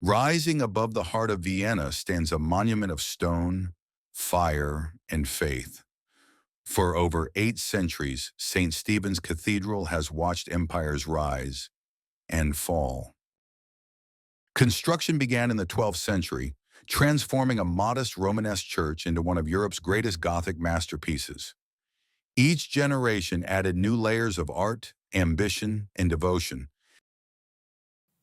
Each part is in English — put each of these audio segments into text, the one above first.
Rising above the heart of Vienna stands a monument of stone, fire, and faith. For over 8 centuries, St. Stephen's Cathedral has watched empires rise and fall. Construction began in the 12th century, transforming a modest Romanesque church into one of Europe's greatest Gothic masterpieces. Each generation added new layers of art, ambition, and devotion.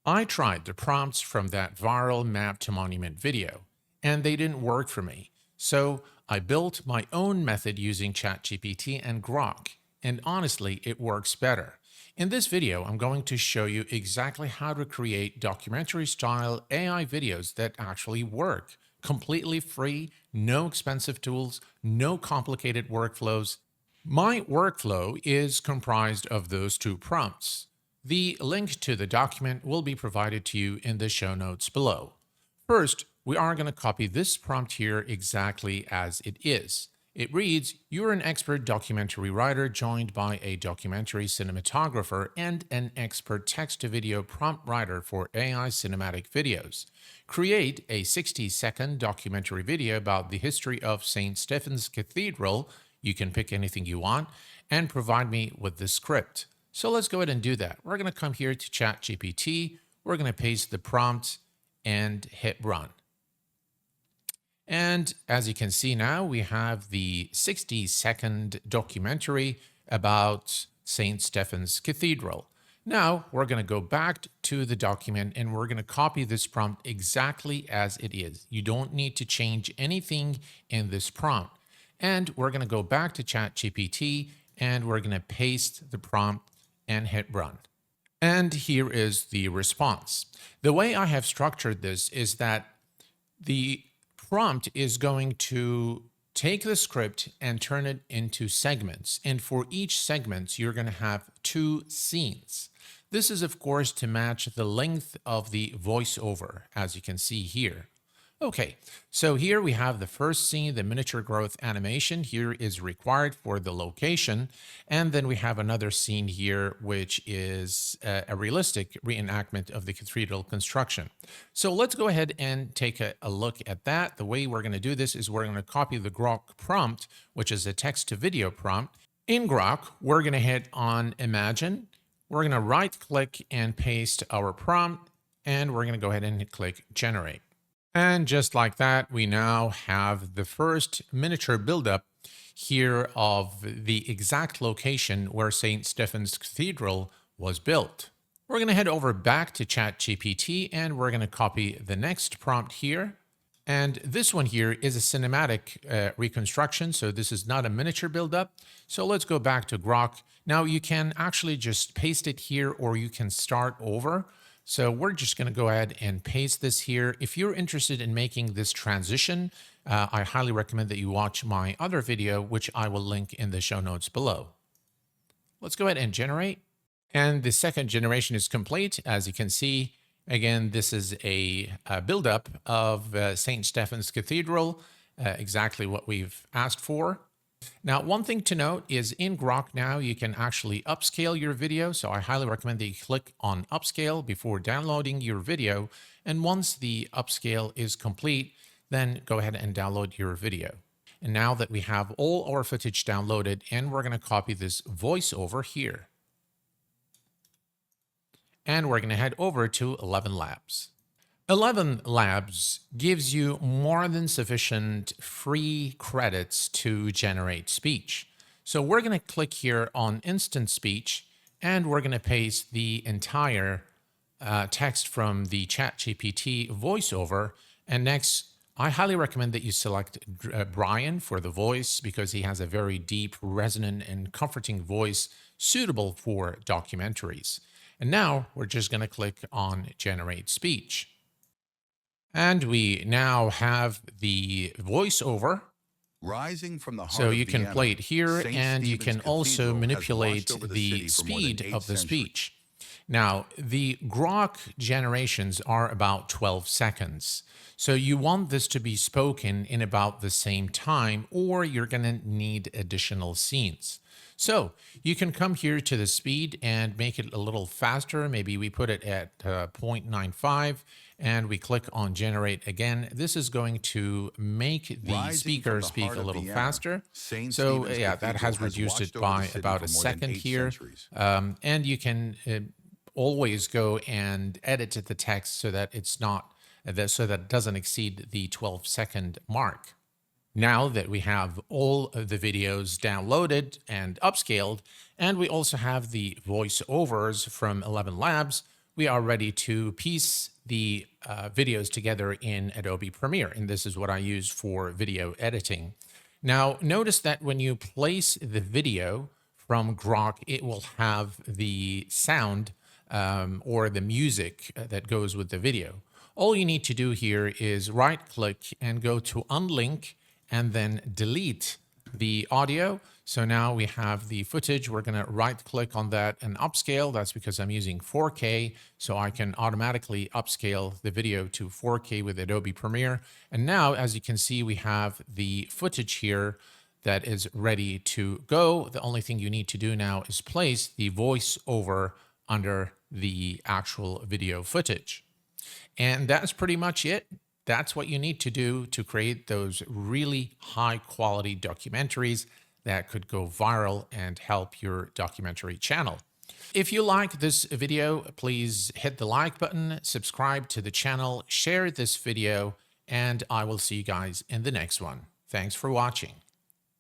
I tried the prompts from that viral map to monument video, and they didn't work for me. So I built my own method using ChatGPT and Grok, and honestly, it works better. In this video, I'm going to show you exactly how to create documentary style AI videos that actually work. Completely free, no expensive tools, no complicated workflows. My workflow is comprised of those two prompts. The link to the document will be provided to you in the show notes below. First, we are going to copy this prompt here exactly as it is. It reads, "You're an expert documentary writer joined by a documentary cinematographer and an expert text-to-video prompt writer for AI cinematic videos. Create a 60-second documentary video about the history of St. Stephen's Cathedral." You can pick anything you want, and provide me with the script. So let's go ahead and do that. We're going to come here to ChatGPT. We're going to paste the prompt and hit run. And as you can see now, we have the 60-second documentary about St. Stephen's Cathedral. Now we're going to go back to the document and we're going to copy this prompt exactly as it is. You don't need to change anything in this prompt. And we're going to go back to ChatGPT and we're going to paste the prompt and hit run. And here is the response. The way I have structured this is that the prompt is going to take the script and turn it into segments. And for each segment, you're going to have 2 scenes. This is, of course, to match the length of the voiceover, as you can see here. Okay, so here we have the first scene, the miniature growth animation here is required for the location. And then we have another scene here, which is a realistic reenactment of the cathedral construction. So let's go ahead and take a look at that. The way we're going to do this is we're going to copy the Grok prompt, which is a text to video prompt. In Grok, we're going to hit on Imagine. We're going to right click and paste our prompt, and we're going to go ahead and click Generate. And just like that, we now have the first miniature buildup here of the exact location where St. Stephen's Cathedral was built. We're going to head over back to ChatGPT and we're going to copy the next prompt here. And this one here is a cinematic reconstruction, so this is not a miniature buildup. So let's go back to Grok. Now you can actually just paste it here or you can start over. So we're just going to go ahead and paste this here. If you're interested in making this transition, I highly recommend that you watch my other video, which I will link in the show notes below. Let's go ahead and generate. And the second generation is complete. As you can see, again, this is a buildup of St. Stephen's Cathedral, exactly what we've asked for. Now, one thing to note is in Grok now, you can actually upscale your video. So I highly recommend that you click on upscale before downloading your video. And once the upscale is complete, then go ahead and download your video. And now that we have all our footage downloaded, and we're going to copy this voiceover here. And we're going to head over to 11 Labs. 11 Labs gives you more than sufficient free credits to generate speech. So we're going to click here on Instant Speech, and we're going to paste the entire text from the ChatGPT voiceover. And next, I highly recommend that you select Brian for the voice because he has a very deep, resonant, and comforting voice suitable for documentaries. And now we're just going to click on Generate Speech. And we now have the voiceover. Rising from the heart So of you can Vienna, play it here, St. and you Stephen's can also Cathedral has manipulate watched over the the city for more than speed 8 of the centuries. speech. Now, the Grok generations are about 12 seconds. So you want this to be spoken in about the same time, or you're going to need additional scenes. So you can come here to the speed and make it a little faster. Maybe we put it at 0.95 and we click on generate again. This is going to make the Rising from speaker the speak heart a of little Vienna, faster. St. So Stephen's yeah, that Cathedral has has reduced watched it over the by city about for a more than second 8 here. centuries. And you can always go and edit the text so that it's not, so that it doesn't exceed the 12-second mark. Now that we have all of the videos downloaded and upscaled, and we also have the voiceovers from 11 Labs, we are ready to piece the videos together in Adobe Premiere. And this is what I use for video editing. Now, notice that when you place the video from Grok, it will have the sound or the music that goes with the video. All you need to do here is right click and go to unlink and then delete the audio. So now we have the footage. We're going to right click on that and upscale. That's because I'm using 4K, so I can automatically upscale the video to 4K with Adobe Premiere. And now, as you can see, we have the footage here that is ready to go. The only thing you need to do now is place the voiceover under the actual video footage. And that's pretty much it. That's what you need to do to create those really high quality documentaries that could go viral and help your documentary channel. If you like this video, please hit the like button, subscribe to the channel, share this video, and I will see you guys in the next one. Thanks for watching.